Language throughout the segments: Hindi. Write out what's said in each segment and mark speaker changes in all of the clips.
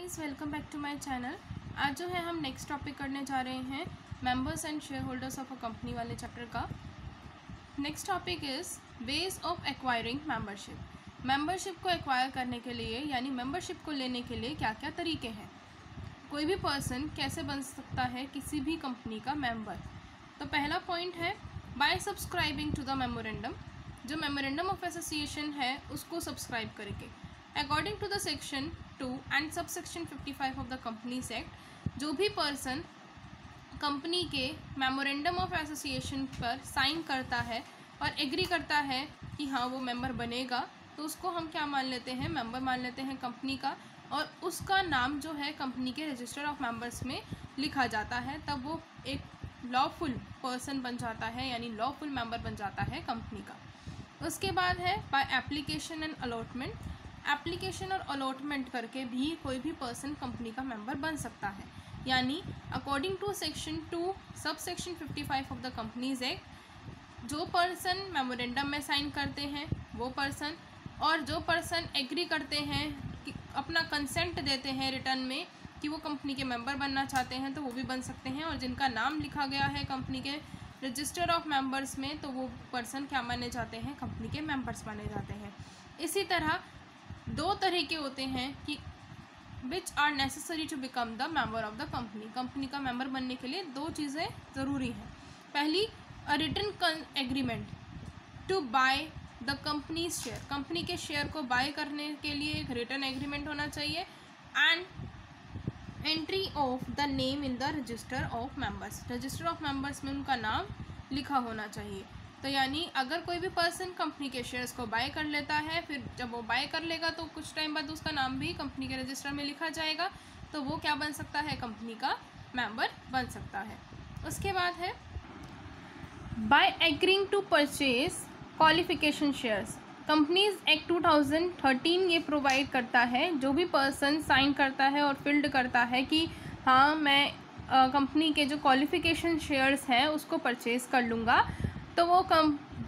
Speaker 1: Guys, welcome back to my channel. आज जो है हम नेक्स्ट टॉपिक करने जा रहे हैं members and share holders of a company वाले चैप्टर का। Next topic is ways of acquiring membership. Membership को एक्वायर करने के लिए यानी मेंबरशिप को लेने के लिए क्या क्या तरीके हैं। कोई भी पर्सन कैसे बन सकता है किसी भी कंपनी का मेंबर। तो पहला पॉइंट है by subscribing to the memorandum. जो मेमोरेंडम ऑफ एसोसिएशन है उसको सब्सक्राइब करके according to the section 2 and sub section 55 of the companies act, जो भी पर्सन कंपनी के मेमोरेंडम ऑफ एसोसिएशन पर साइन करता है और एग्री करता है कि हाँ वो मेंबर बनेगा, तो उसको हम क्या मान लेते हैं, मेंबर मान लेते हैं कंपनी का। और उसका नाम जो है कंपनी के रजिस्टर ऑफ मेंबर्स में लिखा जाता है, तब वो एक लॉफुल पर्सन बन जाता है यानी लॉफुल मेंबर बन जाता है कंपनी का। उसके बाद है by application and allotment. Application और अलॉटमेंट करके भी कोई भी पर्सन कंपनी का मेंबर बन सकता है, यानी according to section 2 sub section 55 of the companies act, जो पर्सन मेमोरेंडम में साइन करते हैं वो पर्सन, और जो पर्सन एग्री करते हैं कि अपना कंसेंट देते हैं रिटर्न में कि वो कंपनी के मेंबर बनना चाहते हैं, तो वो भी बन सकते हैं। और जिनका नाम लिखा गया है कंपनी के रजिस्टर ऑफ मेंबर्स में, तो वो पर्सन क्या माने जाते हैं, कंपनी के मेंबर्स माने जाते हैं। इसी तरह दो तरीके होते हैं कि which are necessary to become the member of the company. Company का मेंबर बनने के लिए दो चीज़ें ज़रूरी हैं। पहली, a written agreement to buy the company share. Company के शेयर को बाय करने के लिए एक रिटन एग्रीमेंट होना चाहिए। And entry of the name in the register of members. Register of members में उनका नाम लिखा होना चाहिए। तो यानी अगर कोई भी पर्सन कंपनी के शेयर्स को बाय कर लेता है, फिर जब वो बाय कर लेगा तो कुछ टाइम बाद उसका नाम भी कंपनी के रजिस्टर में लिखा जाएगा, तो वो क्या बन सकता है, कंपनी का मेंबर बन सकता है। उसके बाद है by agreeing to purchase qualification shares. Companies act 2013 ये प्रोवाइड करता है, जो भी पर्सन साइन करता है और फिल्ड करता है कि हाँ मैं कंपनी के जो क्वालिफिकेशन शेयर्स हैं उसको परचेज कर लूँगा, तो वो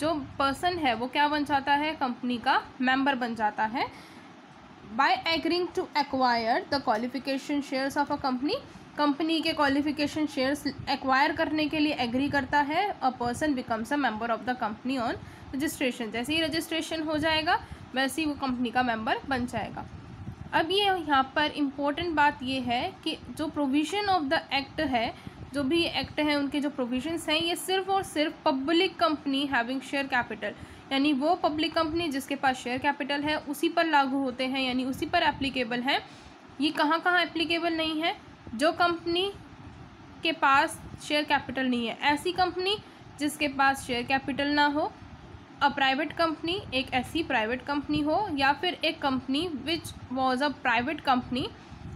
Speaker 1: जो पर्सन है वो क्या बन जाता है, कंपनी का मेंबर बन जाता है। By agreeing to acquire the qualification shares of a company. Company के क्वालिफिकेशन शेयर्स एक्वायर करने के लिए एग्री करता है, a person becomes a member of the company on registration. जैसे ही रजिस्ट्रेशन हो जाएगा वैसे ही वो कंपनी का मेंबर बन जाएगा। अब ये यहाँ पर इम्पोर्टेंट बात ये है कि जो प्रोविज़न ऑफ द एक्ट है, जो भी एक्ट हैं उनके जो प्रोविजंस हैं, ये सिर्फ और सिर्फ public company having share capital, यानी वो पब्लिक कंपनी जिसके पास शेयर कैपिटल है उसी पर लागू होते हैं, यानी उसी पर एप्लीकेबल हैं। ये कहाँ कहाँ एप्लीकेबल नहीं है, जो कंपनी के पास शेयर कैपिटल नहीं है, ऐसी कंपनी जिसके पास शेयर कैपिटल ना हो, अ प्राइवेट कंपनी, एक ऐसी प्राइवेट कंपनी हो, या फिर एक company which was a private company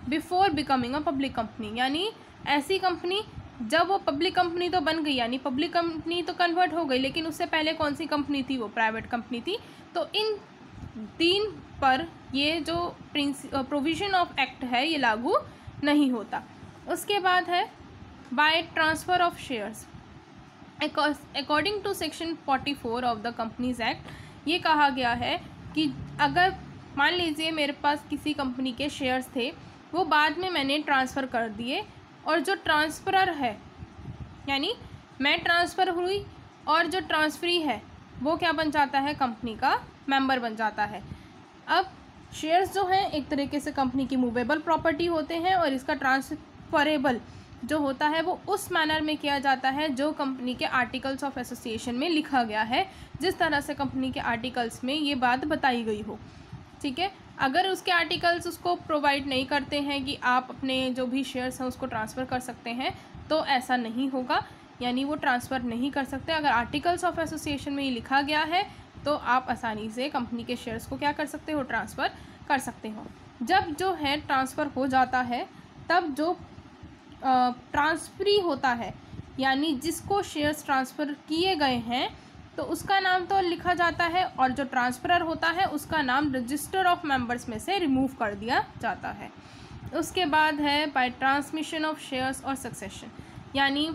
Speaker 1: before becoming a public company, यानी ऐसी कंपनी जब वो पब्लिक कंपनी तो बन गई, यानी पब्लिक कंपनी तो कन्वर्ट हो गई, लेकिन उससे पहले कौन सी कंपनी थी, वो प्राइवेट कंपनी थी। तो इन तीन पर ये जो प्रोविज़न ऑफ एक्ट है ये लागू नहीं होता। उसके बाद है by transfer of shares. According to section 44 of the companies act, ये कहा गया है कि अगर मान लीजिए मेरे पास किसी कंपनी के शेयर्स थे, वो बाद में मैंने ट्रांसफ़र कर दिए, और जो ट्रांसफ़रर है यानी मैं ट्रांसफ़र हुई और जो ट्रांसफरी है वो क्या बन जाता है, कंपनी का मेंबर बन जाता है। अब शेयर्स जो हैं एक तरीके से कंपनी की मूवेबल प्रॉपर्टी होते हैं, और इसका ट्रांसफरेबल जो होता है वो उस मैनर में किया जाता है जो कंपनी के आर्टिकल्स ऑफ एसोसिएशन में लिखा गया है, जिस तरह से कंपनी के आर्टिकल्स में ये बात बताई गई हो। ठीक है, अगर उसके आर्टिकल्स उसको प्रोवाइड नहीं करते हैं कि आप अपने जो भी शेयर्स हैं उसको ट्रांसफ़र कर सकते हैं, तो ऐसा नहीं होगा, यानी वो ट्रांसफ़र नहीं कर सकते। अगर आर्टिकल्स ऑफ एसोसिएशन में ये लिखा गया है तो आप आसानी से कंपनी के शेयर्स को क्या कर सकते हो, ट्रांसफ़र कर सकते हो। जब जो है ट्रांसफ़र हो जाता है, तब जो ट्रांसफरी होता है, यानी जिसको शेयर्स ट्रांसफ़र किए गए हैं, तो उसका नाम तो लिखा जाता है, और जो ट्रांसफरर होता है उसका नाम रजिस्टर ऑफ मेंबर्स में से रिमूव कर दिया जाता है। उसके बाद है बाय ट्रांसमिशन ऑफ शेयर्स और सक्सेशन, यानी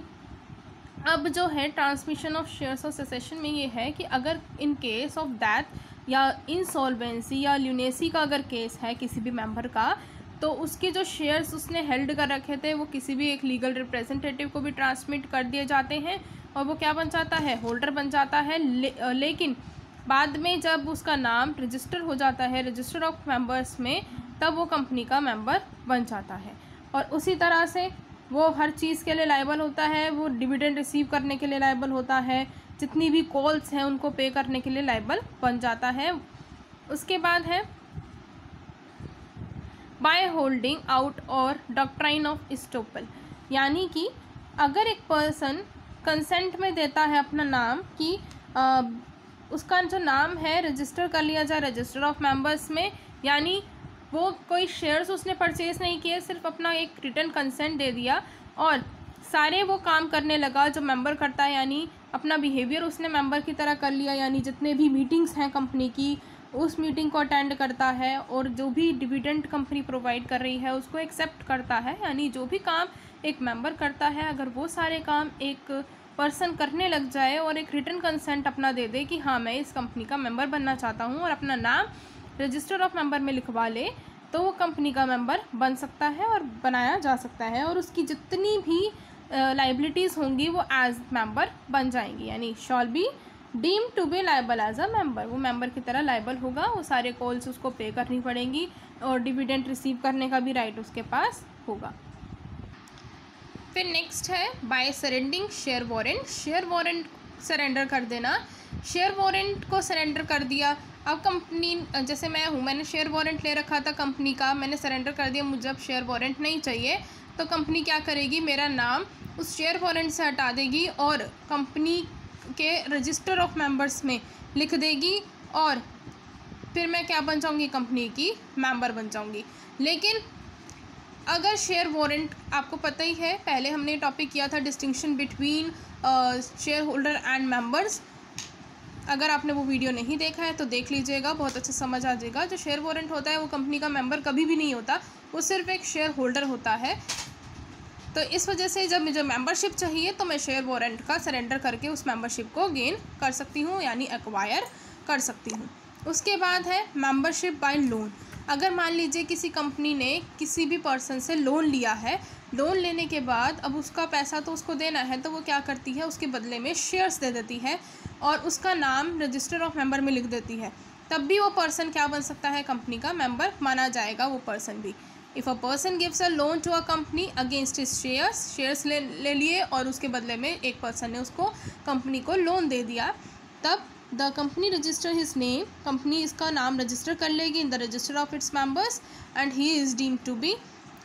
Speaker 1: अब जो है ट्रांसमिशन ऑफ शेयर्स और सक्सेशन में ये है कि अगर इन केस ऑफ डेथ या इंसॉल्वेंसी या ल्यूनेसी का अगर केस है किसी भी मेंबर का, तो उसके जो शेयर्स उसने हेल्ड कर रखे थे वो किसी भी एक लीगल रिप्रेजेंटेटिव को भी ट्रांसमिट कर दिए जाते हैं और वो क्या बन जाता है, होल्डर बन जाता है। लेकिन बाद में जब उसका नाम रजिस्टर हो जाता है रजिस्टर ऑफ मेंबर्स में, तब वो कंपनी का मेंबर बन जाता है। और उसी तरह से वो हर चीज़ के लिए लायबल होता है, वो डिविडेंड रिसीव करने के लिए लायबल होता है, जितनी भी कॉल्स हैं उनको पे करने के लिए लायबल बन जाता है। उसके बाद है बाय होल्डिंग आउट और डॉक्ट्राइन ऑफ इस्टोपल, यानी कि अगर एक पर्सन कंसेंट में देता है अपना नाम कि उसका जो नाम है रजिस्टर कर लिया जाए रजिस्टर ऑफ मेंबर्स में, यानी वो कोई शेयर्स उसने परचेज नहीं किए, सिर्फ अपना एक रिटर्न कंसेंट दे दिया और सारे वो काम करने लगा जो मेंबर करता है, यानी अपना बिहेवियर उसने मेंबर की तरह कर लिया, यानी जितने भी मीटिंग्स हैं कंपनी की उस मीटिंग को अटेंड करता है और जो भी डिविडेंड कंपनी प्रोवाइड कर रही है उसको एक्सेप्ट करता है, यानी जो भी काम एक मेंबर करता है अगर वो सारे काम एक पर्सन करने लग जाए और एक रिटर्न कंसेंट अपना दे दे कि हाँ मैं इस कंपनी का मेंबर बनना चाहता हूँ और अपना नाम रजिस्टर ऑफ मेंबर में लिखवा ले, तो वो कंपनी का मेंबर बन सकता है और बनाया जा सकता है और उसकी जितनी भी लाइबिलिटीज़ होंगी वो एज मेंबर बन जाएंगी, यानी shall be deemed to be liable as a member, वो मेंबर की तरह लाइबल होगा, वो सारे कॉल्स उसको पे करनी पड़ेंगी और डिविडेंड रिसीव करने का भी राइट उसके पास होगा। फिर नेक्स्ट है by surrendering share warrant, share warrant surrender कर देना। शेयर वारंट को सरेंडर कर दिया, अब कंपनी जैसे मैं हूँ, मैंने शेयर वारंट ले रखा था कंपनी का, मैंने सरेंडर कर दिया, मुझे अब शेयर वारंट नहीं चाहिए, तो कंपनी क्या करेगी, मेरा नाम उस शेयर वारंट से हटा देगी और कंपनी के रजिस्टर ऑफ मेंबर्स में लिख देगी और फिर मैं क्या बन जाऊँगी, कंपनी की मेंबर बन जाऊँगी। लेकिन अगर शेयर वारंट, आपको पता ही है पहले हमने टॉपिक किया था distinction between share holder and members, अगर आपने वो वीडियो नहीं देखा है तो देख लीजिएगा, बहुत अच्छे समझ आ जाएगा। जो शेयर वारंट होता है वो कंपनी का मेंबर कभी भी नहीं होता, वो सिर्फ एक शेयर होल्डर होता है। तो इस वजह से जब मुझे मेंबरशिप चाहिए तो मैं शेयर वारंट का सरेंडर करके उस मेंबरशिप को गेन कर सकती हूँ, यानी एक्वायर कर सकती हूँ। उसके बाद है मेंबरशिप बाय लोन। अगर मान लीजिए किसी कंपनी ने किसी भी पर्सन से लोन लिया है, लोन लेने के बाद अब उसका पैसा तो उसको देना है, तो वो क्या करती है, उसके बदले में शेयर्स दे देती है और उसका नाम रजिस्टर ऑफ मेंबर में लिख देती है, तब भी वो पर्सन क्या बन सकता है, कंपनी का मेंबर माना जाएगा वो पर्सन भी। If a person gives a loan to a company against his shares ले लिए और उसके बदले में एक पर्सन ने उसको कंपनी को लोन दे दिया, तब the company register his name, company इसका नाम रजिस्टर कर लेगी in the register of its members and he is deemed to be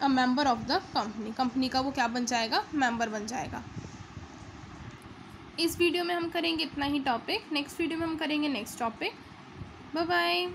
Speaker 1: a member of the company, company का वो क्या बन जाएगा, मेंबर बन जाएगा। इस वीडियो में हम करेंगे इतना ही टॉपिक, नेक्स्ट वीडियो में हम करेंगे नेक्स्ट टॉपिक। Bye bye.